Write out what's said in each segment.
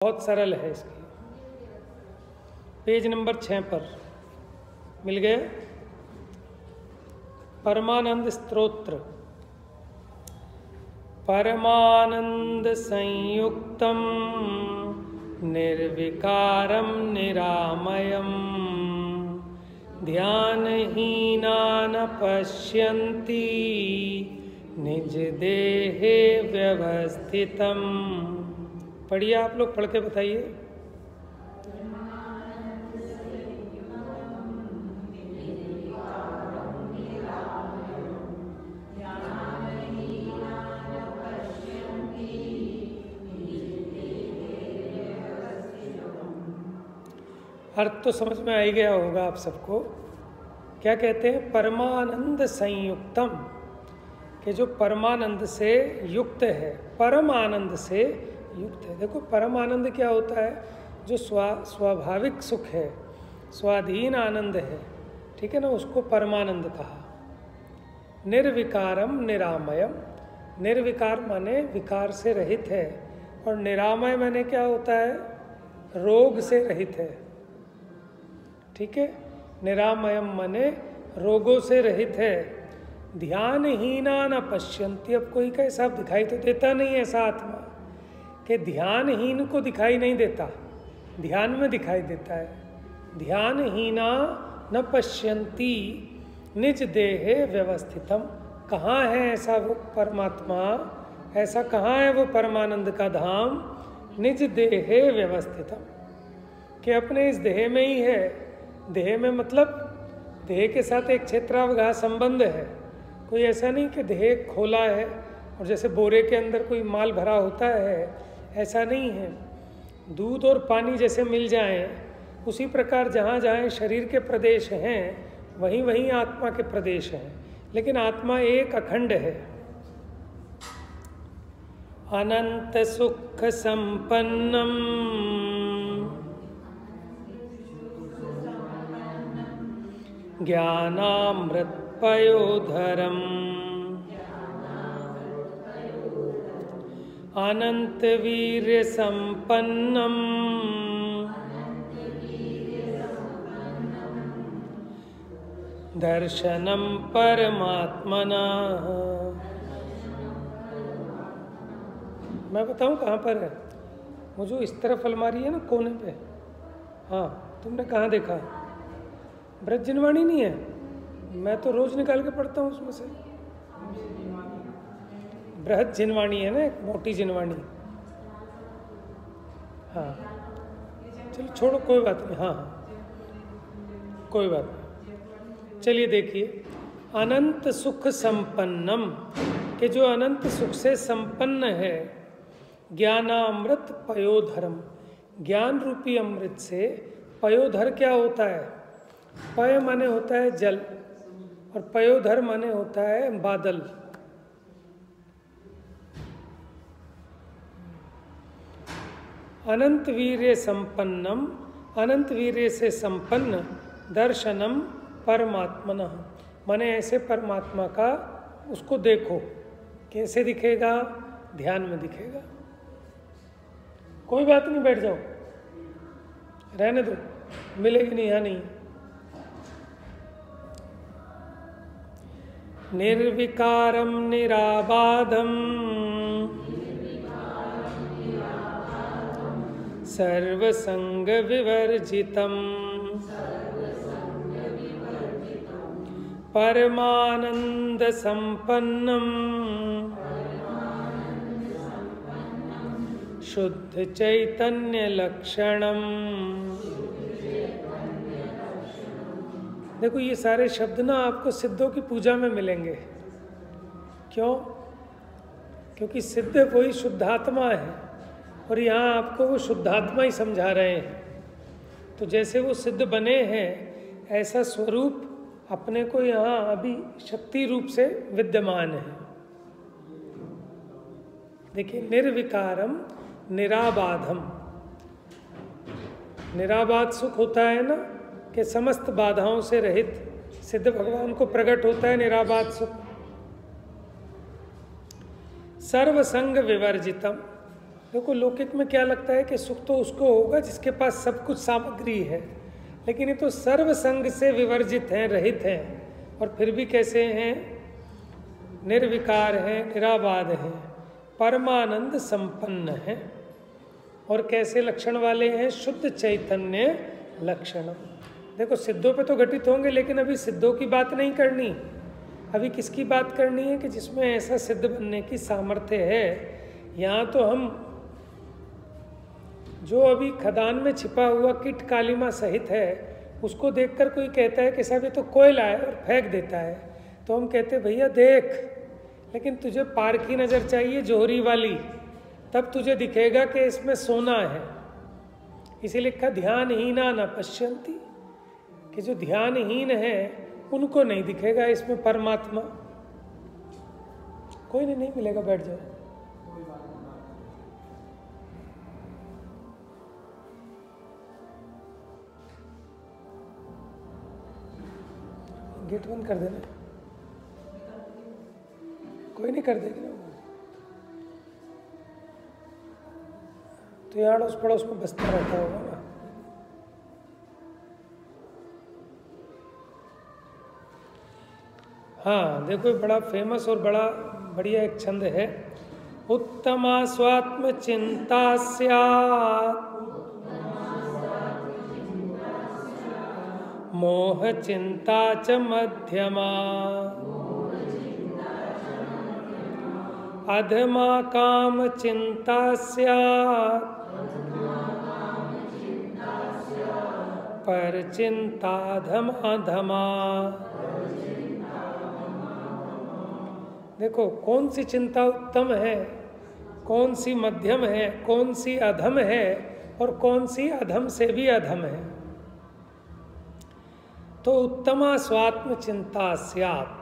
बहुत सरल है इसकी। पेज नंबर 6 पर मिल गया। परमानंद स्तोत्र। परमानंद संयुक्तम निर्विकारम निरामयम ध्यानहीना न पश्यन्ति निज देहे व्यवस्थितम। पढ़िए, आप लोग पढ़ के बताइए। अर्थ तो समझ में आ ही गया होगा आप सबको। क्या कहते हैं? परमानंद संयुक्तम, कि जो परमानंद से युक्त है, परम आनंद से युक्त है। देखो, परम आनंद क्या होता है? जो स्वाभाविक सुख है, स्वाधीन आनंद है, ठीक है ना, उसको परमानंद कहा। निर्विकारम निरामयम, निर्विकार माने विकार से रहित है, और निरामय माने क्या होता है? रोग से रहित है, ठीक है। निरामयम माने रोगों से रहित है। ध्यानहीना न पश्यन्ति। अब कोई का साफ दिखाई तो देता नहीं है ऐसा आत्मा कि ध्यानहीन को दिखाई नहीं देता, ध्यान में दिखाई देता है। ध्यानहीना न पश्यन्ति निज देहे व्यवस्थितम। कहाँ है ऐसा वो परमात्मा? ऐसा कहाँ है वो परमानंद का धाम? निज देहे व्यवस्थितम, कि अपने इस देह में ही है। देह में मतलब देह के साथ एक क्षेत्रावगाह संबंध है। कोई ऐसा नहीं कि देह खोला है और जैसे बोरे के अंदर कोई माल भरा होता है, ऐसा नहीं है। दूध और पानी जैसे मिल जाएं, उसी प्रकार जहाँ जहाँ शरीर के प्रदेश हैं वहीं वहीं आत्मा के प्रदेश हैं, लेकिन आत्मा एक अखंड है। अनंत सुख संपन्नम ज्ञानामृत पयोधरम अनंत वीर्य संपन्नम दर्शनम परमात्मना। मैं बताऊं कहाँ पर है? वो जो इस तरफ अलमारी है ना कोने पे, हाँ, तुमने कहाँ देखा? ब्रज जिनवाणी नहीं है? मैं तो रोज निकाल के पढ़ता हूँ उसमें से। बृहद जिनवाणी है ना, एक मोटी जिनवाणी। हाँ, चलो छोड़ो, कोई बात नहीं। हाँ हाँ, कोई बात नहीं। चलिए देखिए, अनंत सुख संपन्नम, कि जो अनंत सुख से संपन्न है। ज्ञानामृत पयोधरम, ज्ञान रूपी अमृत से। पयोधर क्या होता है? पय माने होता है जल, और पयोधर माने होता है बादल। अनंत वीर्य संपन्नम, अनंत वीर्य से संपन्न। दर्शनम परमात्मनः, माने ऐसे परमात्मा का उसको देखो। कैसे दिखेगा? ध्यान में दिखेगा। कोई बात नहीं, बैठ जाओ, रहने दो, मिलेगी नहीं, यहाँ नहीं। निर्विकारम निराबाधम सर्वसंग विवर्जितम परमानंद संपन्नम शुद्ध चैतन्य लक्षणम। देखो, ये सारे शब्द ना आपको सिद्धों की पूजा में मिलेंगे। क्यों? क्योंकि सिद्ध वही शुद्धात्मा है, और यहाँ आपको वो शुद्धात्मा ही समझा रहे हैं। तो जैसे वो सिद्ध बने हैं, ऐसा स्वरूप अपने को यहाँ अभी शक्ति रूप से विद्यमान है। देखिए, निर्विकारम निराबाधम। निराबाध सुख होता है ना, कि समस्त बाधाओं से रहित सिद्ध भगवान को प्रकट होता है निराबाध सुख। सर्वसंग विवर्जितम, देखो लौकिक में क्या लगता है कि सुख तो उसको होगा जिसके पास सब कुछ सामग्री है, लेकिन ये तो सर्व संग से विवर्जित हैं, रहित हैं, और फिर भी कैसे हैं? निर्विकार हैं, निराबाध हैं, परमानंद संपन्न हैं। और कैसे लक्षण वाले हैं? शुद्ध चैतन्य लक्षण। देखो सिद्धों पे तो घटित होंगे, लेकिन अभी सिद्धों की बात नहीं करनी। अभी किसकी बात करनी है कि जिसमें ऐसा सिद्ध बनने की सामर्थ्य है। यहाँ तो हम जो अभी खदान में छिपा हुआ कीट कालिमा सहित है, उसको देखकर कोई कहता है कि साहब ये तो कोयला है, और फेंक देता है, तो हम कहते हैं भैया देख, लेकिन तुझे पार की नज़र चाहिए, जोहरी वाली, तब तुझे दिखेगा कि इसमें सोना है। इसीलिए लिखा ध्यानहीना न पश्यन्ति, कि जो ध्यानहीन है उनको नहीं दिखेगा इसमें परमात्मा। कोई नहीं मिलेगा, बैठ जाओ। गेट बंद कर देना, कोई नहीं कर देगी ना। तो यहाँ अड़ोस पड़ोस में बसता रहता होगा ना। हाँ देखो बड़ा फेमस और बड़ा बढ़िया एक छंद है। उत्तमा स्वात्म चिंता स्यात् मोह चिंता च मध्यमा अधमा काम चिंता स्यात् पर चिंता धमा धमा। देखो कौन सी चिंता उत्तम है, कौन सी मध्यम है, कौन सी अधम है, और कौन सी अधम से भी अधम है। तो उत्तमा स्वात्म चिंता स्यात्,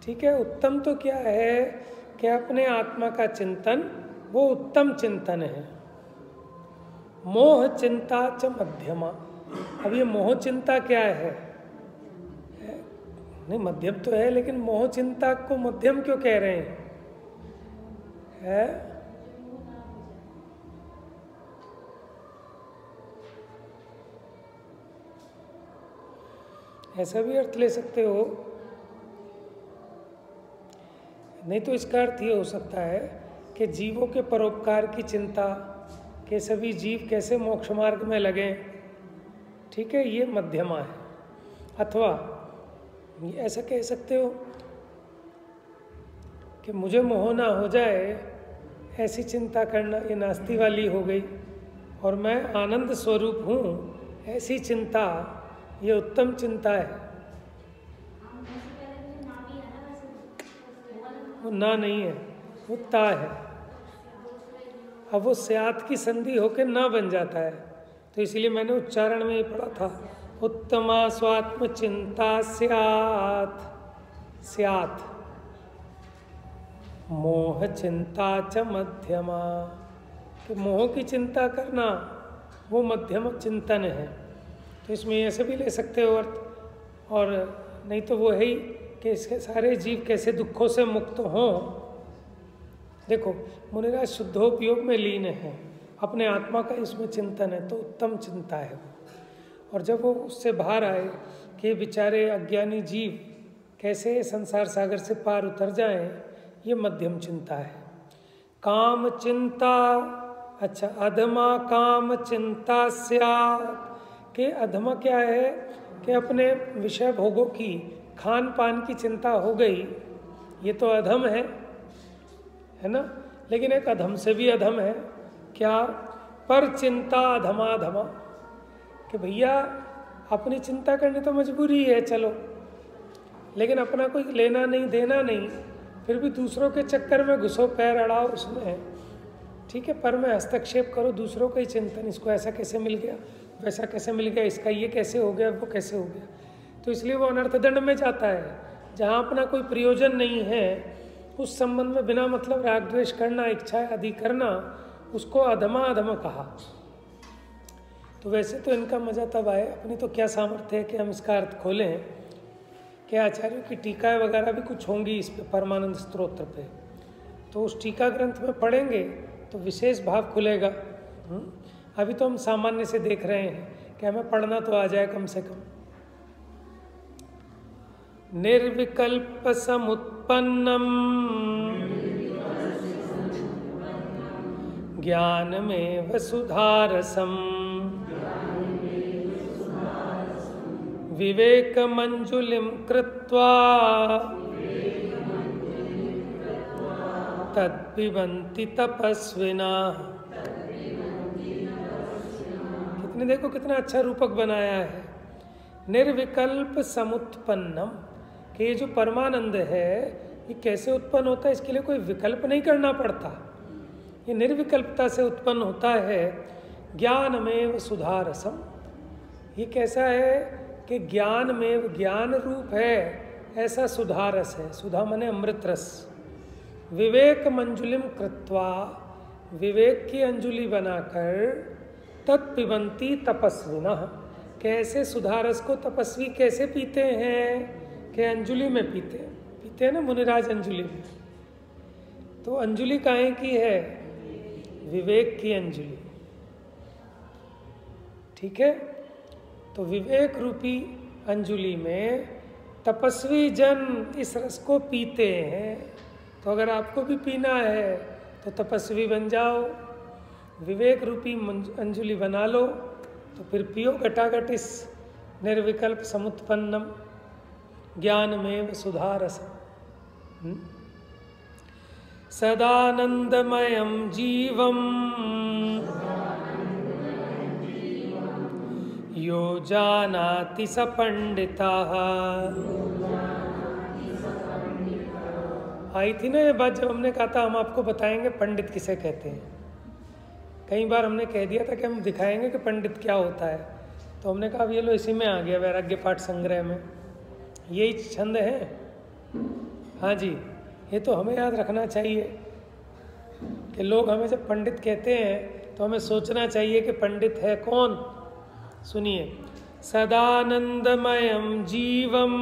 ठीक है। उत्तम तो क्या है कि अपने आत्मा का चिंतन, वो उत्तम चिंतन है। मोह चिंता च मध्यमा। अब ये मोह चिंता क्या है? नहीं मध्यम तो है, लेकिन मोह चिंता को मध्यम क्यों कह रहे हैं? है ऐसा भी अर्थ ले सकते हो। नहीं तो इसका अर्थ ये हो सकता है कि जीवों के परोपकार की चिंता, कि सभी जीव कैसे मोक्ष मार्ग में लगें, ठीक है, ये मध्यमा है। अथवा ऐसा कह सकते हो कि मुझे मोह ना हो जाए ऐसी चिंता करना, ये नास्ती वाली हो गई, और मैं आनंद स्वरूप हूँ ऐसी चिंता, ये उत्तम चिंता है। वो ना नहीं है, वो ता है। अब वो स्यात् की संधि होकर ना बन जाता है, तो इसलिए मैंने उच्चारण में ही पढ़ा था, उत्तमा स्वात्म चिंता स्यात् स्यात् मोह चिंता च मध्यमा। कि मोह की चिंता करना वो मध्यम चिंतन है। तो इसमें ऐसे भी ले सकते हो अर्थ, और नहीं तो वो है ही कि इसके सारे जीव कैसे दुखों से मुक्त हों। देखो मुनिराज शुद्धोपयोग में लीन है, अपने आत्मा का इसमें चिंतन है, तो उत्तम चिंता है वो। और जब वो उससे बाहर आए कि बेचारे अज्ञानी जीव कैसे संसार सागर से पार उतर जाएं, ये मध्यम चिंता है। काम चिंता, अच्छा अधमा काम चिंता स्यात्, के अधमा क्या है कि अपने विषय भोगों की, खान पान की चिंता हो गई, ये तो अधम है ना। लेकिन एक अधम से भी अधम है क्या? पर चिंता अधमा धमा, कि भैया अपनी चिंता करनी तो मजबूरी है, चलो, लेकिन अपना कोई लेना नहीं देना नहीं, फिर भी दूसरों के चक्कर में घुसो, पैर अड़ाओ उसमें, ठीक है, पर में हस्तक्षेप करो, दूसरों का ही चिंतन, इसको ऐसा कैसे मिल गया, वैसा कैसे मिल गया, इसका ये कैसे हो गया, वो कैसे हो गया। तो इसलिए वो अनर्थ दंड में जाता है। जहाँ अपना कोई प्रयोजन नहीं है, उस संबंध में बिना मतलब राग द्वेष करना, इच्छा आदि करना, उसको अधमा अधमा कहा। तो वैसे तो इनका मजा तब आए, अपनी तो क्या सामर्थ्य है कि हम इसका अर्थ खोलें, कि आचार्यों की टीका वगैरह भी कुछ होंगी इस पे, परमानंद स्तोत्र पे, तो उस टीका ग्रंथ में पढ़ेंगे तो विशेष भाव खुलेगा। अभी तो हम सामान्य से देख रहे हैं कि हमें पढ़ना तो आ जाए कम से कम। निर्विकल्प समुत्पन्नम ज्ञानमेव सुधारसम विवेकमंजुलिं कृत्वा तद्पिबन्ति तपस्विनः। कितने देखो कितना अच्छा रूपक बनाया है। निर्विकल्प समुत्पन्नम, कि ये जो परमानंद है ये कैसे उत्पन्न होता है, इसके लिए कोई विकल्प नहीं करना पड़ता, ये निर्विकल्पता से उत्पन्न होता है। ज्ञानमेव सुधारसम, ये कैसा है कि ज्ञान में ज्ञान रूप है ऐसा सुधारस है। सुधा मने अमृत रस। विवेक मंजुलिम कृत्वा, विवेक की अंजुलि बनाकर तत्पिबन्ति तपस्विनः, कैसे सुधारस को तपस्वी कैसे पीते हैं कि अंजुलि में पीते हैं ना मुनिराज अंजुलि में। तो अंजुलि काहे की है, विवेक की अंजुलि, ठीक है। तो विवेक रूपी अंजुलि में तपस्वी जन इस रस को पीते हैं। तो अगर आपको भी पीना है तो तपस्वी बन जाओ, विवेक रूपी अंजुलि बना लो, तो फिर पियो घटाघट इस निर्विकल्प समुत्पन्नम ज्ञानमेव सुधारसम। सदानंदमयं जीवं यो जानाति स पंडितः। आई थी ना ये बात जब हमने कहा था हम आपको बताएंगे पंडित किसे कहते हैं। कई बार हमने कह दिया था कि हम दिखाएंगे कि पंडित क्या होता है, तो हमने कहा अब ये लो इसी में आ गया वैराग्य पाठ संग्रह में, यही छंद है। हाँ जी, ये तो हमें याद रखना चाहिए कि लोग हमें जब पंडित कहते हैं तो हमें सोचना चाहिए कि पंडित है कौन। सुनिए, सदानंदमयं जीवम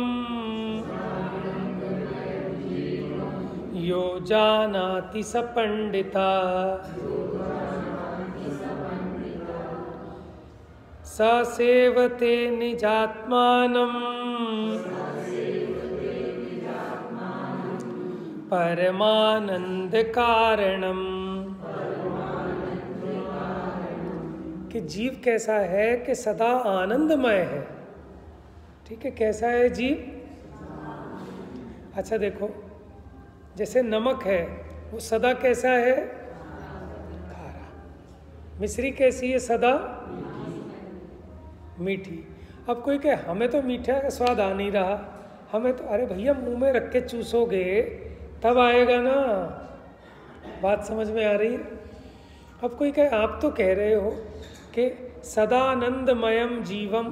यो जानाति स पंडिता स सेवते निजात्मानं परमानंद कारणम। कि जीव कैसा है कि सदा आनंदमय है, ठीक है। कैसा है जीव? अच्छा देखो, जैसे नमक है वो सदा कैसा है, खारा। मिश्री कैसी है, सदा मीठी। अब कोई कहे हमें तो मीठा का स्वाद आ नहीं रहा, हमें तो, अरे भैया मुंह में रख के चूसोगे तब आएगा ना। बात समझ में आ रही है? अब कोई कहे आप तो कह रहे हो कि सदानंदमयम जीवम,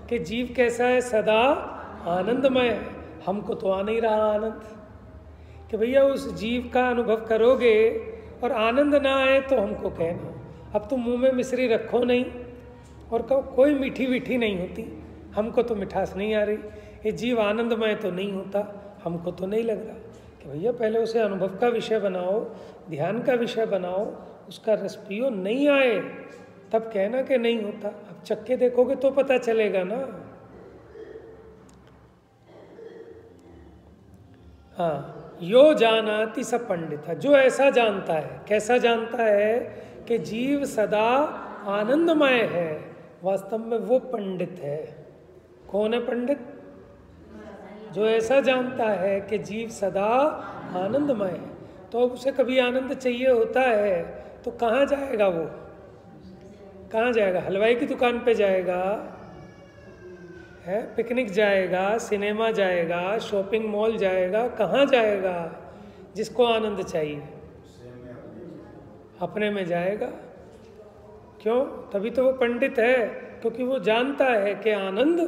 कि जीव कैसा है, सदा आनंदमय है। हमको तो आ नहीं रहा आनंद, कि भैया उस जीव का अनुभव करोगे और आनंद ना आए तो हमको कहना। अब तुम मुंह में मिश्री रखो नहीं और कहो कोई मीठी मीठी नहीं होती, हमको तो मिठास नहीं आ रही, ये जीव आनंदमय तो नहीं होता, हमको तो नहीं लग रहा। कि भैया पहले उसे अनुभव का विषय बनाओ, ध्यान का विषय बनाओ, उसका रस पियो, नहीं आए तब कहना कि नहीं होता। अब चक्के देखोगे तो पता चलेगा ना। हाँ, यो जानाति स पंडित, जो ऐसा जानता है, कैसा जानता है कि जीव सदा आनंदमय है, वास्तव में वो पंडित है। कौन है पंडित? जो ऐसा जानता है कि जीव सदा आनंदमय है। तो अब उसे कभी आनंद चाहिए होता है तो कहाँ जाएगा वो? कहाँ जाएगा? हलवाई की दुकान पे जाएगा, है, पिकनिक जाएगा, सिनेमा जाएगा, शॉपिंग मॉल जाएगा, कहाँ जाएगा? जिसको आनंद चाहिए अपने में जाएगा। क्यों? तभी तो वो पंडित है, क्योंकि वो जानता है कि आनंद,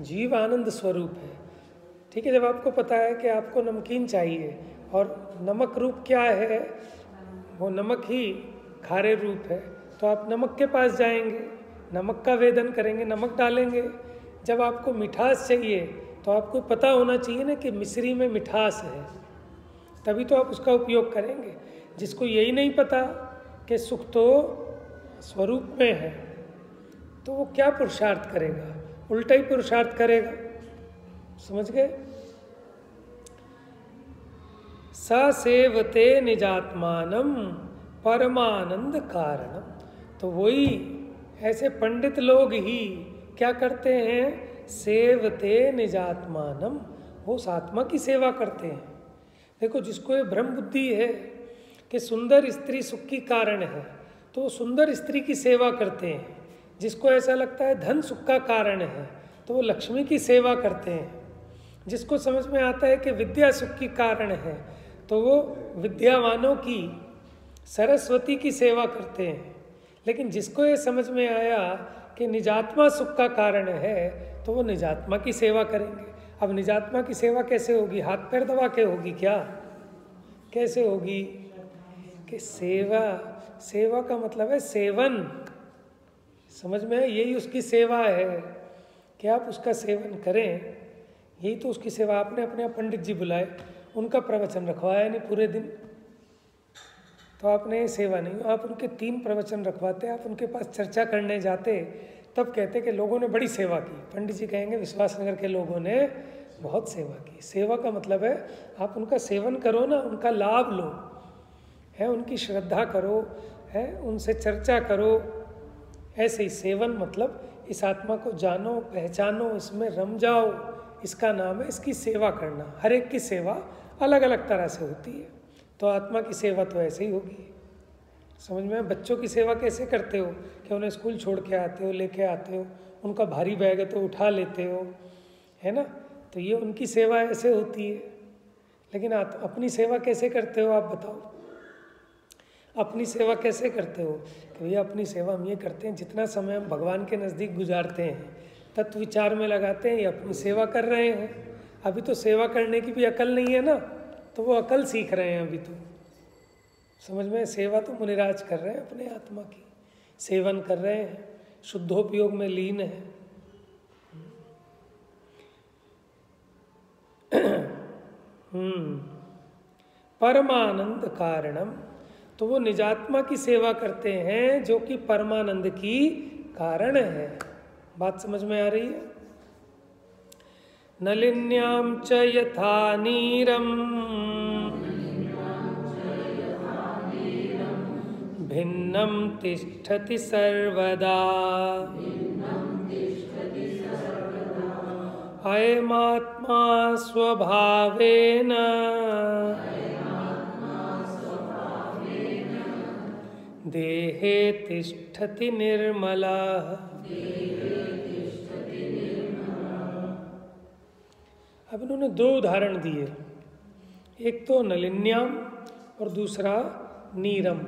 जीव आनंद स्वरूप है। ठीक है, जब आपको पता है कि आपको नमकीन चाहिए और नमक रूप क्या है, वो नमक ही खारे रूप है, तो आप नमक के पास जाएंगे, नमक का वेदन करेंगे, नमक डालेंगे। जब आपको मिठास चाहिए तो आपको पता होना चाहिए ना कि मिश्री में मिठास है, तभी तो आप उसका उपयोग करेंगे। जिसको यही नहीं पता कि सुख तो स्वरूप में है, तो वो क्या पुरुषार्थ करेगा? उल्टा ही पुरुषार्थ करेगा। समझ गए? स सेवते निजात्मानम परमानंद कारणम। तो वही ऐसे पंडित लोग ही क्या करते हैं? सेवते निजात्मानम, वो उस आत्मा की सेवा करते हैं। देखो, जिसको ये भ्रम बुद्धि है कि सुंदर स्त्री सुख की कारण है, तो वो सुंदर स्त्री की सेवा करते हैं। जिसको ऐसा लगता है धन सुख का कारण है, तो वो लक्ष्मी की सेवा करते हैं। जिसको समझ में आता है कि विद्या सुख की कारण है, तो वो विद्यावानों की, सरस्वती की सेवा करते हैं। लेकिन जिसको ये समझ में आया कि निजात्मा सुख का कारण है, तो वो निजात्मा की सेवा करेंगे। अब निजात्मा की सेवा कैसे होगी? हाथ पैर दबा के होगी क्या? कैसे होगी? कि सेवा का मतलब है सेवन। समझ में? यही उसकी सेवा है कि आप उसका सेवन करें। यही तो उसकी सेवा। आपने अपने पंडित जी बुलाए, उनका प्रवचन रखवाया नहीं पूरे दिन, तो आपने सेवा नहीं। आप उनके 3 प्रवचन रखवाते, आप उनके पास चर्चा करने जाते, तब कहते कि लोगों ने बड़ी सेवा की। पंडित जी कहेंगे विश्वासनगर के लोगों ने बहुत सेवा की। सेवा का मतलब है आप उनका सेवन करो ना, उनका लाभ लो, है उनकी श्रद्धा करो, है उनसे चर्चा करो। ऐसे ही सेवन मतलब इस आत्मा को जानो, पहचानो, इसमें रम जाओ, इसका नाम है इसकी सेवा करना। हर एक की सेवा अलग अलग तरह से होती है। तो आत्मा की सेवा तो ऐसे ही होगी। समझ में? बच्चों की सेवा कैसे करते हो? कि उन्हें स्कूल छोड़ के आते हो, लेके आते हो, उनका भारी बैग है तो उठा लेते हो, है ना? तो ये उनकी सेवा ऐसे होती है। लेकिन अपनी सेवा कैसे करते हो आप बताओ? अपनी सेवा कैसे करते हो? कि भैया अपनी सेवा हम ये करते हैं, जितना समय हम भगवान के नज़दीक गुजारते हैं, तत्व विचार में लगाते हैं, ये अपनी सेवा कर रहे हैं। अभी तो सेवा करने की भी अकल नहीं है ना, तो वो अकल सीख रहे हैं अभी तो। समझ में? सेवा तो मुनिराज कर रहे हैं, अपने आत्मा की सेवन कर रहे हैं, शुद्धोपयोग में लीन है। परमानंद कारणम, तो वो निजात्मा की सेवा करते हैं जो कि परमानंद की कारण है। बात समझ में आ रही है? नलिन्याम च यथा नीरम भिन्नं तिष्ठति सर्वदा अयमात्मा स्वभावेन देहे तिष्ठति निर्मला। अब इन्होंने 2 उदाहरण दिए, एक तो नलिन्याम और दूसरा नीरम।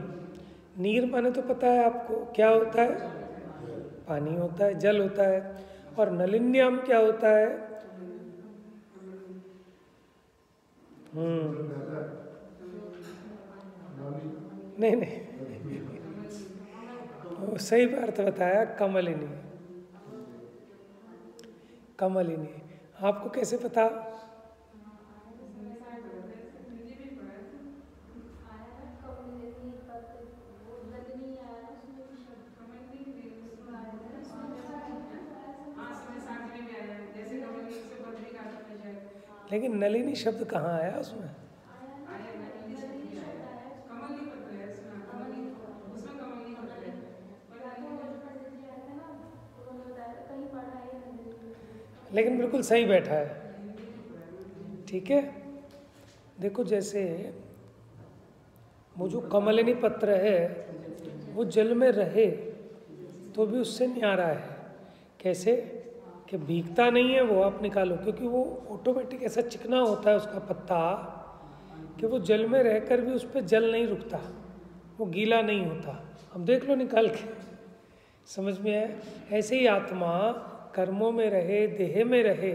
नीर माने तो पता है आपको क्या होता है? पानी होता है, जल होता है। और नलिन्याम क्या होता है? नहीं नहीं, सही अर्थ बताया, कमलिनी। कमलिनी आपको कैसे पता? लेकिन नलिनी शब्द कहाँ आया उसमें? लेकिन बिल्कुल सही बैठा है। ठीक है, देखो जैसे वो जो कमलिनी पत्र है वो जल में रहे तो भी उससे न्यारा है। कैसे? कि भीगता नहीं है वो, आप निकालो, क्योंकि वो ऑटोमेटिक ऐसा चिकना होता है उसका पत्ता कि वो जल में रहकर भी उस पर जल नहीं रुकता, वो गीला नहीं होता। अब देख लो निकाल के, समझ में है? ऐसे ही आत्मा कर्मों में रहे, देह में रहे,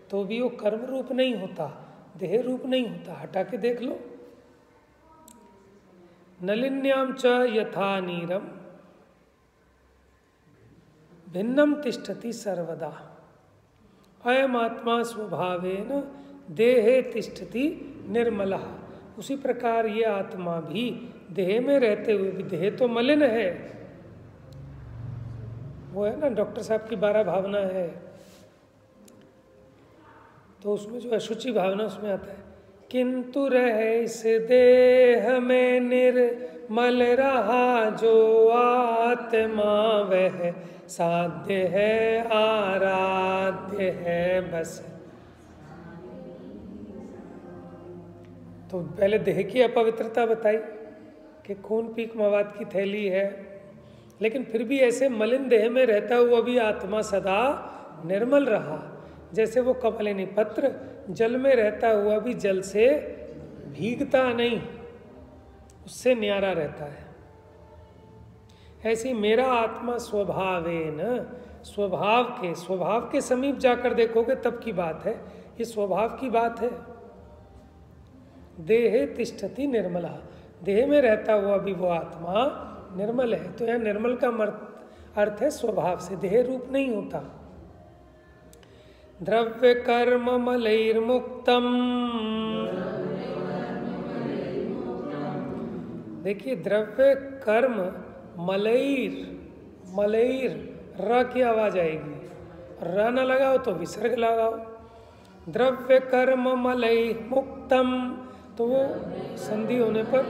तो भी वो कर्म रूप नहीं होता, देह रूप नहीं होता। हटा के देख लो। नलिन्याम च यथा नीरम भिन्नम तिष्ठति सर्वदा अयम आत्मा स्वभावेन देहे तिष्ठति निर्मलः उसी प्रकार ये आत्मा भी देह में रहते हुए भी, देह तो मलिन है, वो है ना डॉक्टर साहब की 12 भावना है, तो उसमें जो अशुचि भावना उसमें आता है, किंतु रहे इस देह में निर्मल रहा जो आत्मा वह साध्य है आराध्य है बस। तो पहले देह की अपवित्रता बताई कि खून पीक मवाद की थैली है, लेकिन फिर भी ऐसे मलिन देह में रहता हुआ भी आत्मा सदा निर्मल रहा। जैसे वो कमलिनी पत्र जल में रहता हुआ भी जल से भीगता नहीं, उससे न्यारा रहता है। ऐसी मेरा आत्मा स्वभावेन, स्वभाव के समीप जाकर देखोगे तब की बात है, ये स्वभाव की बात है। देहे तिष्ठति निर्मला, देह में रहता हुआ भी वो आत्मा निर्मल है। तो यह निर्मल का अर्थ है स्वभाव से, देह रूप नहीं होता। द्रव्य कर्म मलैर्मुक्तम, देखिए द्रव्य कर्म मलैर, मलैर र की आवाज आएगी, र न लगाओ तो विसर्ग लगाओ। द्रव्य कर्म मलय मुक्तम, तो वो संधि होने पर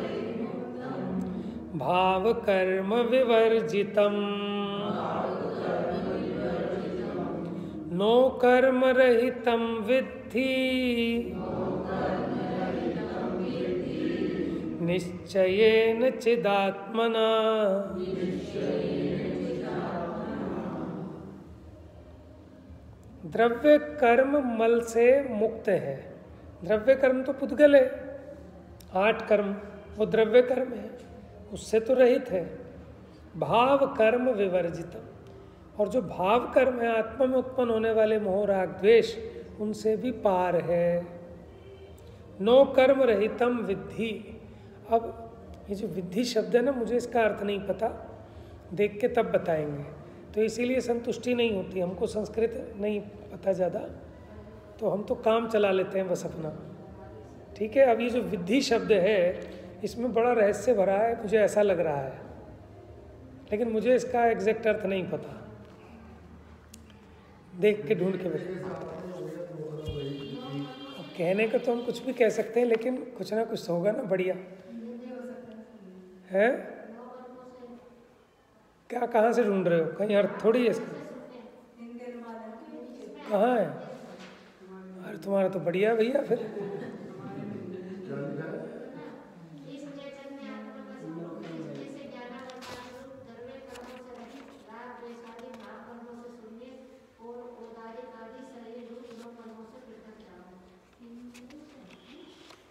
भाव कर्म विवर्जितम, नो कर्म रहितम विद्धि निश्चयेन चिदात्मना। द्रव्य कर्म मल से मुक्त है। द्रव्य कर्म तो पुद्गल है, 8 कर्म वो द्रव्य कर्म है, उससे तो रहित है। भाव कर्म विवर्जितम, और जो भाव कर्म है आत्मा में उत्पन्न होने वाले मोह राग द्वेष, उनसे भी पार है। नो कर्म रहितम विद्धि। अब ये जो विद्धि शब्द है ना, मुझे इसका अर्थ नहीं पता, देख के तब बताएंगे। तो इसीलिए संतुष्टि नहीं होती, हमको संस्कृत नहीं पता ज़्यादा, तो हम तो काम चला लेते हैं बस अपना। ठीक है, अब ये जो विद्धि शब्द है इसमें बड़ा रहस्य भरा है, मुझे ऐसा लग रहा है, लेकिन मुझे इसका एग्जैक्ट अर्थ नहीं पता, देख के ढूंढ के बता। कहने को तो हम कुछ भी कह सकते हैं, लेकिन कुछ ना कुछ तो होगा ना बढ़िया है। क्या कहाँ से ढूंढ रहे हो, कहीं अर्थ थोड़ी है इसका, कहाँ है? अरे तुम्हारा तो बढ़िया है भैया फिर।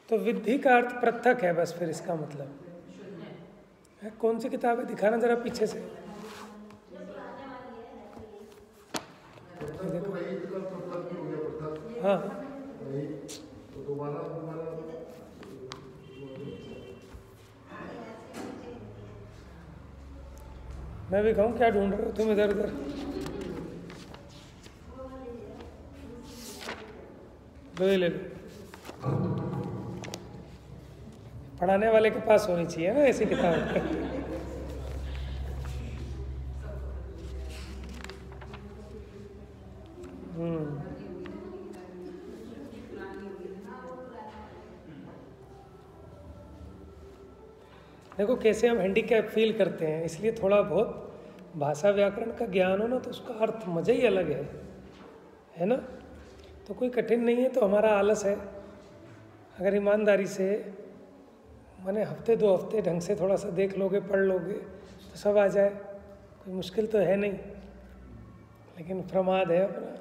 तो विद्धि का अर्थ पृथक है बस, फिर इसका मतलब है। कौन सी किताब है, दिखाना जरा पीछे से। हाँ मैं भी कहूँ क्या ढूंढ रहे हो तुम इधर उधर। ले लो, पढ़ाने वाले के पास होनी चाहिए ना ऐसी किताब। देखो कैसे हम हैंडीकैप फील करते हैं, इसलिए थोड़ा बहुत भाषा व्याकरण का ज्ञान हो ना तो उसका अर्थ मज़ा ही अलग है ना। तो कोई कठिन नहीं है, तो हमारा आलस है। अगर ईमानदारी से माने हफ्ते 2 हफ्ते ढंग से थोड़ा सा देख लोगे, पढ़ लोगे तो सब आ जाए, कोई मुश्किल तो है नहीं, लेकिन प्रमाद है अपना।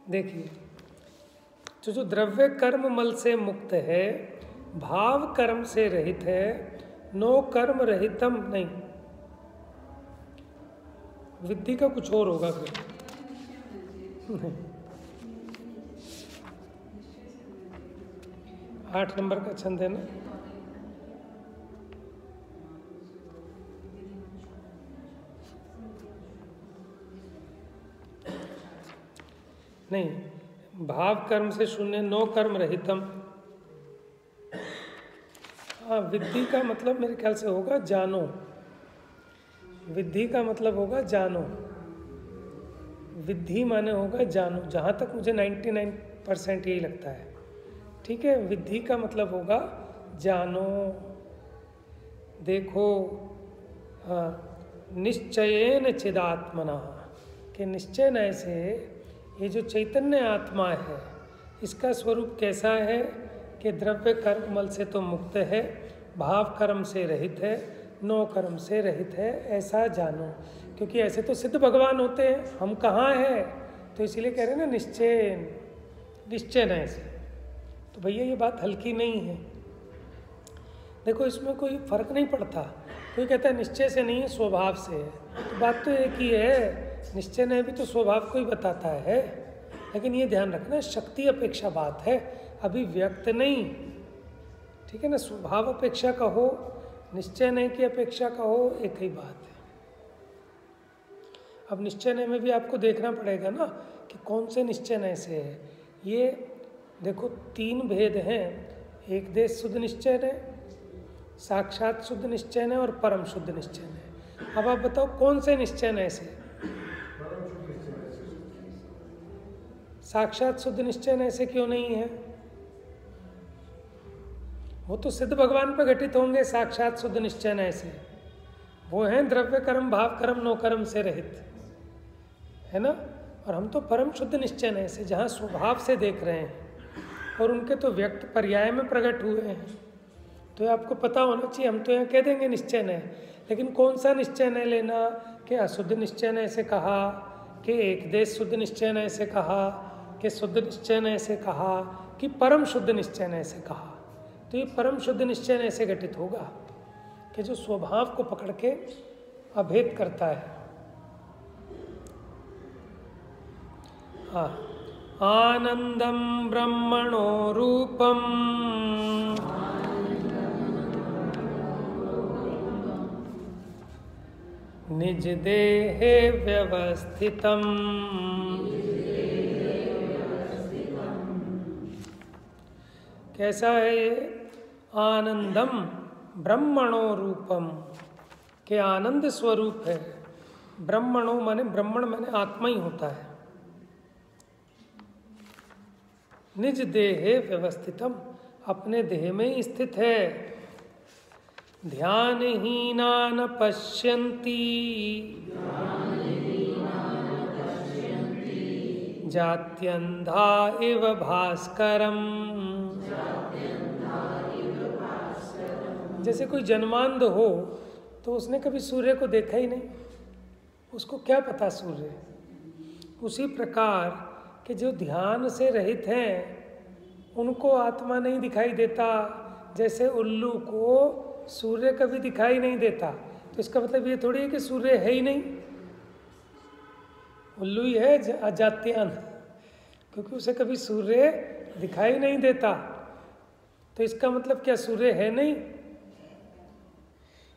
देखिए जो द्रव्य कर्म मल से मुक्त है, भाव कर्म से रहित है, नो कर्म रहितम नहीं, विद्धि का कुछ और होगा फिर। नहीं, 8 नंबर का छंद है ना। नहीं, भाव कर्म से शून्य, नो कर्म रहितम, हाँ, विद्धि का मतलब मेरे ख्याल से होगा जानो। विद्धि का मतलब होगा जानो। विद्धि माने होगा जानो, जहाँ तक मुझे 99% यही लगता है। ठीक है, विद्धि का मतलब होगा जानो, देखो। हाँ, निश्चयेन चिदात्मना, कि निश्चय न से ये जो चैतन्य आत्मा है इसका स्वरूप कैसा है कि द्रव्य कर्म मल से तो मुक्त है, भाव कर्म से रहित है, नो कर्म से रहित है, ऐसा जानो। क्योंकि ऐसे तो सिद्ध भगवान होते हैं, हम कहाँ हैं, तो इसीलिए कह रहे हैं ना निश्चय, निश्चय न से। तो भैया ये बात हल्की नहीं है। देखो इसमें कोई फर्क नहीं पड़ता, कोई कहता है निश्चय से नहीं है स्वभाव से है, तो बात तो एक ही है। निश्चय नहीं भी तो स्वभाव को ही बताता है, लेकिन ये ध्यान रखना शक्ति अपेक्षा बात है, अभी व्यक्त नहीं। ठीक है ना, स्वभाव अपेक्षा का हो, निश्चय नहीं की अपेक्षा का हो, एक ही बात है। अब निश्चय नहीं में भी आपको देखना पड़ेगा ना कि कौन से निश्चय नहीं से है। ये देखो 3 भेद हैं, एक देश शुद्ध निश्चय है, साक्षात शुद्ध निश्चय है और परम शुद्ध निश्चय है। अब आप बताओ कौन से निश्चय है से? साक्षात शुद्ध निश्चय ऐसे क्यों नहीं है? वो तो सिद्ध भगवान पर घटित होंगे। साक्षात शुद्ध निश्चय ऐसे वो हैं द्रव्य कर्म भाव कर्म नो कर्म से रहित, है ना। और हम तो परम शुद्ध निश्चय ऐसे जहाँ स्वभाव से देख रहे हैं, और उनके तो व्यक्त पर्याय में प्रकट हुए हैं। तो आपको पता होना चाहिए। हम तो यहाँ कह देंगे निश्चय न, लेकिन कौन सा निश्चय न लेना कि अशुद्ध निश्चय न से कहा, कि एक देश शुद्ध निश्चय न से कहा, कि शुद्ध निश्चय न से कहा, कि परम शुद्ध निश्चय न से कहा। तो ये परम शुद्ध निश्चय न से घटित होगा कि जो स्वभाव को पकड़ के अभेद करता है। हाँ, आनंदम ब्रह्मणो रूपम निज देहे व्यवस्थितम। कैसा है ये? आनंदम ब्रह्मणो रूपम, के आनंद स्वरूप है। ब्रह्मणो माने ब्रह्मण माने आत्मा ही होता है। निज देहे व्यवस्थितम, अपने देह में ही स्थित है। ध्यानहीना न पश्यन्ति जात्यंधा इव भास्करम। जैसे कोई जन्मांध हो तो उसने कभी सूर्य को देखा ही नहीं, उसको क्या पता सूर्य। उसी प्रकार कि जो ध्यान से रहित हैं उनको आत्मा नहीं दिखाई देता। जैसे उल्लू को सूर्य कभी दिखाई नहीं देता, तो इसका मतलब ये थोड़ी है कि सूर्य है ही नहीं, उल्लू ही है अजात्यान, क्योंकि उसे कभी सूर्य दिखाई नहीं देता। तो इसका मतलब क्या सूर्य है नहीं?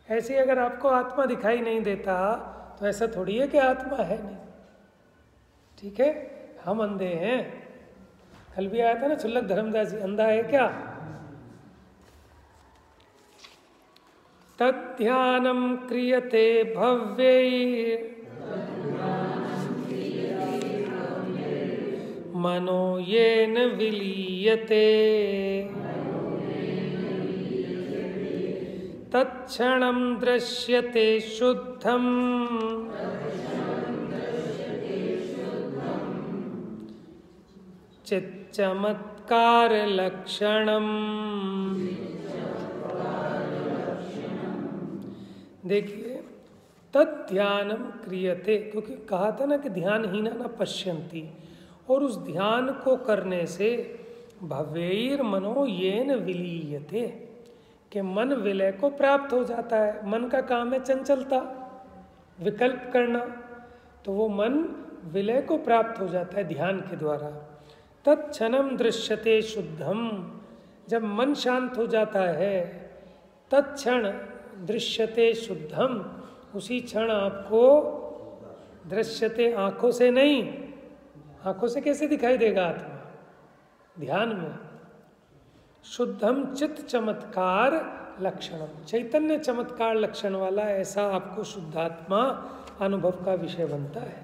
ऐसे ही अगर आपको आत्मा दिखाई नहीं देता तो ऐसा थोड़ी है कि आत्मा है नहीं। ठीक है, हम अंधे हैं। कल भी आया था ना छुल्लक धर्मदास जी, अंधा है क्या? तद्ध्यानम क्रियते भव्यै मनो येन विलीयते तत्क्षणं दृश्यते शुद्धम् चिच्चमत्कार लक्षणम्। देखिए, तद्ध्यानम क्रियते, क्योंकि कहा था ना कि ध्यानहीना न पश्यन्ति, और उस ध्यान को करने से भवेर मनो येन विलीयते, कि मन विलय को प्राप्त हो जाता है। मन का काम है चंचलता, विकल्प करना, तो वो मन विलय को प्राप्त हो जाता है ध्यान के द्वारा। तत्क्षणम दृश्यते शुद्धम, जब मन शांत हो जाता है, तत्क्षण दृश्यते शुद्धम, उसी क्षण आपको दृश्यते, आंखों से नहीं, आंखों से कैसे दिखाई देगा आत्मा? ध्यान में। शुद्धम चित्त चमत्कार लक्षणम, चैतन्य चमत्कार लक्षण वाला ऐसा आपको शुद्धात्मा अनुभव का विषय बनता है।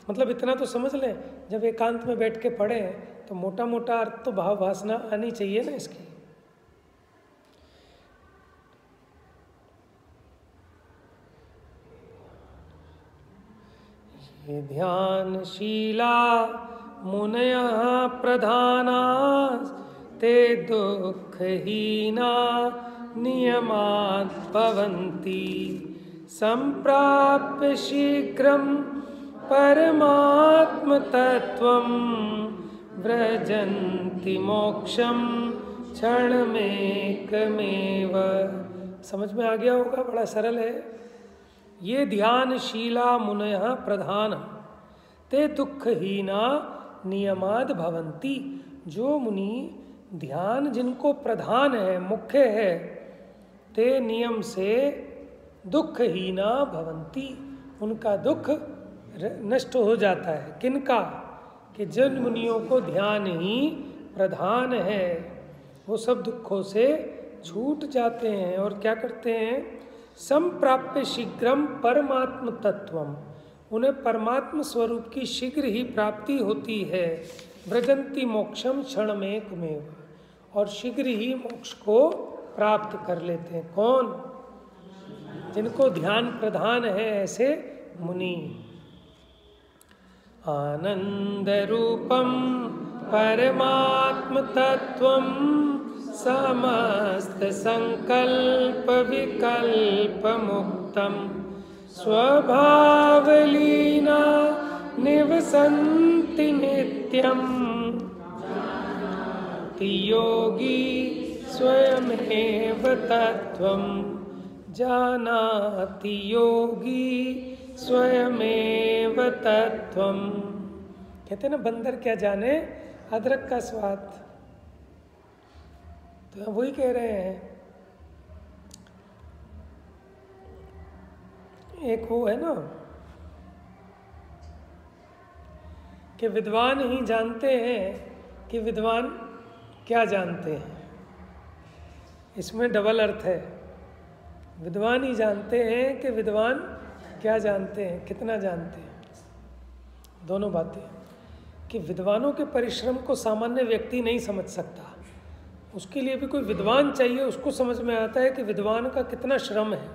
मतलब इतना तो समझ लें, जब एकांत में बैठ के पढ़े तो मोटा मोटा अर्थ तो भाव वासना आनी चाहिए ना इसकी। ये ध्यानशीला मुनयः प्रधाना ते दुःखहीना नियमात् भवन्ति सम्प्राप्य शीघ्रं परमात्मतत्त्वं व्रजन्ति मोक्षं क्षणमेकमेव। समझ में आ गया होगा, बड़ा सरल है। ये ध्यानशीला मुनयः प्रधान ते दुःखहीना नियमाद भवन्ति। जो मुनि ध्यान जिनको प्रधान है, मुख्य है, ते नियम से दुःखहीना भवन्ति, उनका दुख नष्ट हो जाता है। किनका? कि जिन मुनियों को ध्यान ही प्रधान है वो सब दुखों से छूट जाते हैं। और क्या करते हैं? संप्राप्य शीघ्रम परमात्म तत्वम, उन्हें परमात्म स्वरूप की शीघ्र ही प्राप्ति होती है। व्रजंती मोक्षम क्षणमेकमेव, और शीघ्र ही मोक्ष को प्राप्त कर लेते हैं। कौन? जिनको ध्यान प्रधान है ऐसे मुनि। आनंद रूपम परमात्म तत्वम समस्त संकल्प विकल्प मुक्तम स्वभावलीना निवसन्ति नित्यम योगी स्वयमेव तत्वम जानाति योगी स्वयमेव तत्वम। कहते ना, बंदर क्या जाने अदरक का स्वाद। तो वही कह रहे हैं। एक वो है ना कि विद्वान ही जानते हैं कि विद्वान क्या जानते हैं। इसमें डबल अर्थ है। विद्वान ही जानते हैं कि विद्वान क्या जानते हैं, कितना जानते हैं। दोनों बातें कि विद्वानों के परिश्रम को सामान्य व्यक्ति नहीं समझ सकता, उसके लिए भी कोई विद्वान चाहिए, उसको समझ में आता है कि विद्वान का कितना श्रम है।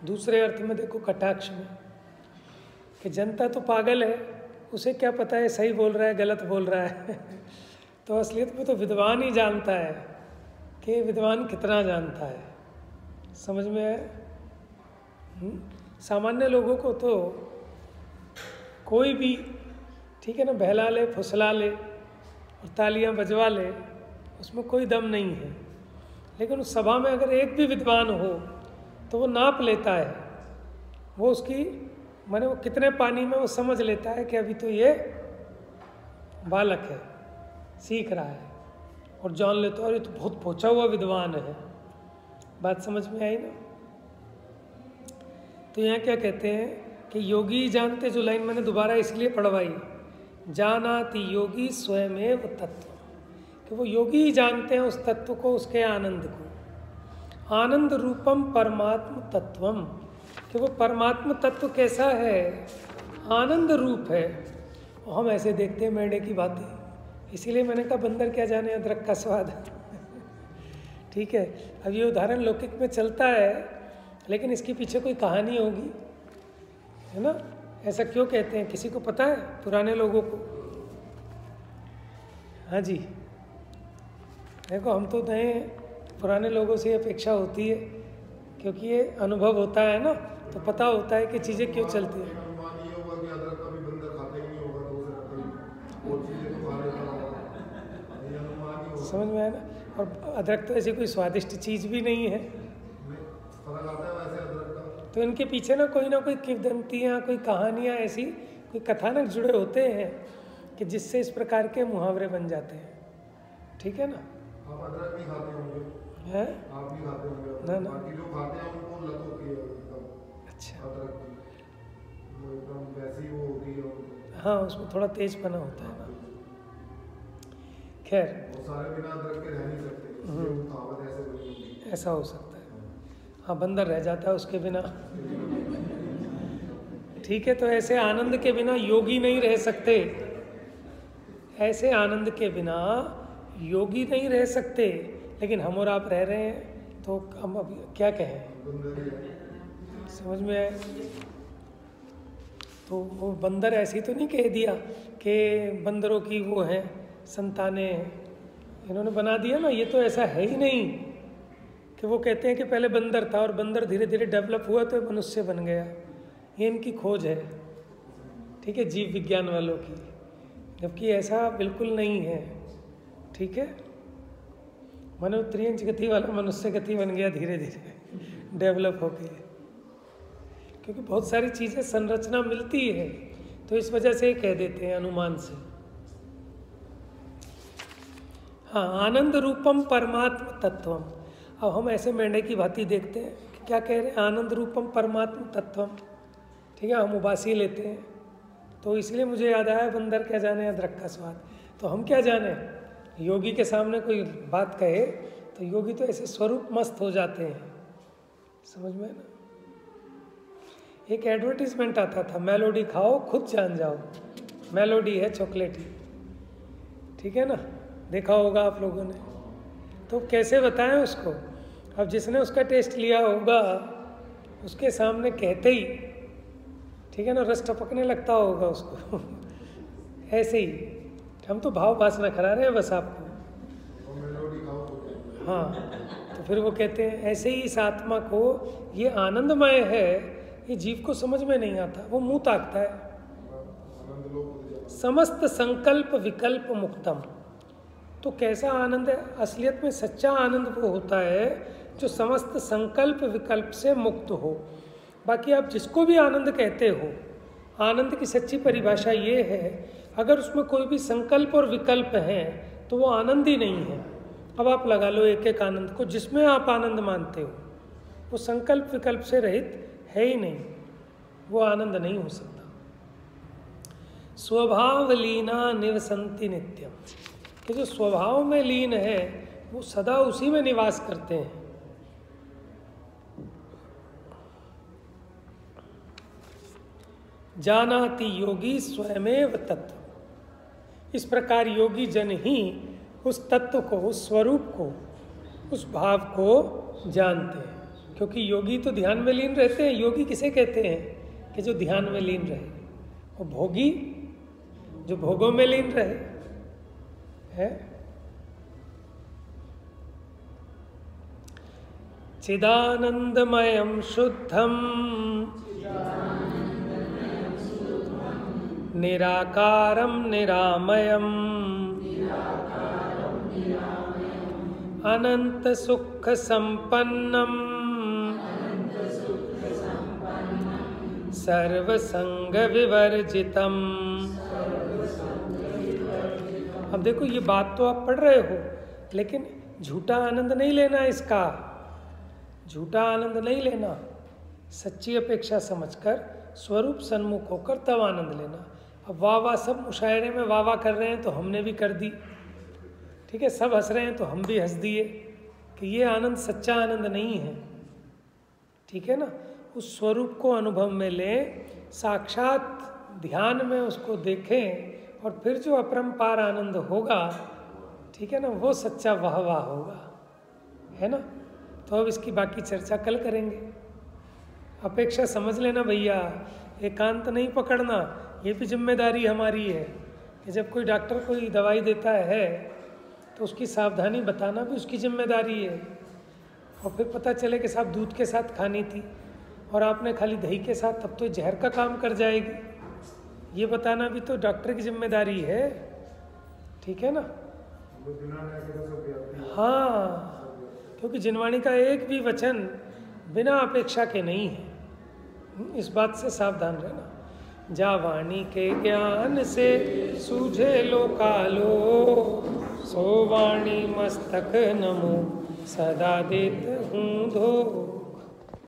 दूसरे अर्थ में देखो, कटाक्ष में, कि जनता तो पागल है, उसे क्या पता है सही बोल रहा है गलत बोल रहा है तो असलियत में तो विद्वान ही जानता है कि विद्वान कितना जानता है। समझ में आए? सामान्य लोगों को तो कोई भी, ठीक है ना, बहला ले, फुसला ले और तालियां बजवा ले, उसमें कोई दम नहीं है। लेकिन उस सभा में अगर एक भी विद्वान हो तो वो नाप लेता है, वो उसकी माने वो कितने पानी में वो समझ लेता है कि अभी तो ये बालक है, सीख रहा है, और जान लेता है और ये तो बहुत पहुंचा हुआ विद्वान है। बात समझ में आई ना? तो यहाँ क्या कहते हैं कि योगी जानते, जो लाइन मैंने दोबारा इसलिए पढ़वाई, जानाति योगी स्वयमेव तत्व, कि वो योगी ही जानते हैं उस तत्व को, उसके आनंद को। आनंद रूपम परमात्म तत्वम, कि वो परमात्म तत्व कैसा है? आनंद रूप है। और हम ऐसे देखते हैं मेंढे की बातें, इसीलिए मैंने कहा बंदर क्या जाने अदरक का स्वाद ठीक है, अब ये उदाहरण लौकिक में चलता है, लेकिन इसके पीछे कोई कहानी होगी, है ना? ऐसा क्यों कहते हैं, किसी को पता है? पुराने लोगों को? हाँ जी, देखो हम तो नए, पुराने लोगों से अपेक्षा होती है, क्योंकि ये अनुभव होता है ना, तो पता होता है कि चीज़ें क्यों चलती हैं। समझ में आया ना? और अदरक तो ऐसी कोई स्वादिष्ट चीज़ भी नहीं है, तो इनके पीछे ना कोई किंवदंतियाँ, कोई कहानियाँ, ऐसी कोई कथानक जुड़े होते हैं कि जिससे इस प्रकार के मुहावरे बन जाते हैं। ठीक है ना? आप अदरक नहीं खाते होंगे? हैं? आप नहीं खाते होंगे? ना। बाकी जो खाते हैं उनको लत होती है एकदम। अच्छा। अदरक की वो एकदम वैसी वो होती है। हाँ, उसमें थोड़ा तेजपना होता है ना। खैर वो सारे बिना अदरक के रह नहीं सकते, इसलिए वो कहावत ऐसे बनी होगी। ऐसा हो सकता है। हाँ, बंदर रह जाता है उसके बिना। ठीक है, तो ऐसे आनंद के बिना योगी नहीं रह सकते, ऐसे आनंद के बिना योगी नहीं रह सकते। लेकिन हम और आप रह रहे हैं, तो हम अब क्या कहें, बंदर ही है। समझ में आए? तो वो बंदर ऐसी तो नहीं कह दिया कि बंदरों की वो हैं संतानें हैं, इन्होंने बना दिया ना। ये तो ऐसा है ही नहीं कि वो कहते हैं कि पहले बंदर था और बंदर धीरे धीरे डेवलप हुआ तो मनुष्य बन गया। ये इनकी खोज है, ठीक है, जीव विज्ञान वालों की, जबकि ऐसा बिल्कुल नहीं है। ठीक है, मनो त्रियंच गति वाला मनुष्य गति बन गया धीरे धीरे डेवलप हो गई, क्योंकि बहुत सारी चीज़ें संरचना मिलती है, तो इस वजह से कह देते हैं अनुमान से। हाँ, आनंद रूपम परमात्म तत्वम। अब हम ऐसे मेंढे की भांति देखते हैं कि क्या कह रहे हैं, आनंद रूपम परमात्म तत्वम। ठीक है, हम उबासी लेते हैं, तो इसलिए मुझे याद आया बंदर क्या जाने अदरक का स्वाद। तो हम क्या जाने, योगी के सामने कोई बात कहे तो योगी तो ऐसे स्वरूप मस्त हो जाते हैं, समझ में ना। एक एडवर्टीजमेंट आता था, मेलोडी खाओ खुद जान जाओ। मेलोडी है चॉकलेटी, ठीक है ना, देखा होगा आप लोगों ने। तो कैसे बताएं उसको, अब जिसने उसका टेस्ट लिया होगा उसके सामने कहते ही, ठीक है ना, रस टपकने लगता होगा उसको ऐसे ही हम तो भाव वासना करा रहे हैं बस आपको। हाँ, तो फिर वो कहते हैं ऐसे ही इस आत्मा को, ये आनंदमय है, ये जीव को समझ में नहीं आता, वो मुंह ताकता है। समस्त संकल्प विकल्प मुक्तम। तो कैसा आनंद है, असलियत में सच्चा आनंद वो होता है जो समस्त संकल्प विकल्प से मुक्त हो। बाकी आप जिसको भी आनंद कहते हो, आनंद की सच्ची परिभाषा ये है, अगर उसमें कोई भी संकल्प और विकल्प हैं तो वो आनंद ही नहीं है। अब आप लगा लो एक एक आनंद को, जिसमें आप आनंद मानते हो वो संकल्प विकल्प से रहित है ही नहीं, वो आनंद नहीं हो सकता। स्वभाव लीना निवसंति नित्यम, कि जो स्वभाव में लीन है वो सदा उसी में निवास करते हैं। जानाति योगी स्वयमेव तत्व। इस प्रकार योगी जन ही उस तत्व को, उस स्वरूप को, उस भाव को जानते हैं। क्योंकि योगी तो ध्यान में लीन रहते हैं। योगी किसे कहते हैं कि जो ध्यान में लीन रहे, और भोगी जो भोगों में लीन रहे है। चिदानंदमयम शुद्धम निराकारम निरामयम अनंत सुख संपन्नम सर्वसंग विवर्जितम। अब देखो, ये बात तो आप पढ़ रहे हो, लेकिन झूठा आनंद नहीं लेना इसका, झूठा आनंद नहीं लेना। सच्ची अपेक्षा समझकर स्वरूप सन्मुख होकर तब आनंद लेना। अब वाह वाह, सब मुशायरे में वाह वाह कर रहे हैं तो हमने भी कर दी, ठीक है, सब हंस रहे हैं तो हम भी हंस दिए, कि ये आनंद सच्चा आनंद नहीं है। ठीक है ना, उस स्वरूप को अनुभव में लें, साक्षात ध्यान में उसको देखें, और फिर जो अपरंपार आनंद होगा, ठीक है ना, वो सच्चा वाह वाह होगा, है ना। तो अब इसकी बाकी चर्चा कल करेंगे। अपेक्षा समझ लेना भैया, एकांत नहीं पकड़ना, ये भी जिम्मेदारी हमारी है कि जब कोई डॉक्टर कोई दवाई देता है तो उसकी सावधानी बताना भी उसकी जिम्मेदारी है। और फिर पता चले कि साहब दूध के साथ खानी थी और आपने खाली दही के साथ, तब तो जहर का काम कर जाएगी, ये बताना भी तो डॉक्टर की जिम्मेदारी है। ठीक है ना। हाँ, क्योंकि जिनवाणी का एक भी वचन बिना अपेक्षा के नहीं है, इस बात से सावधान रहना। जा वाणी के ज्ञान से सूझे लो कालो, सो वाणी मस्तक नमो सदा देत हूँ धो।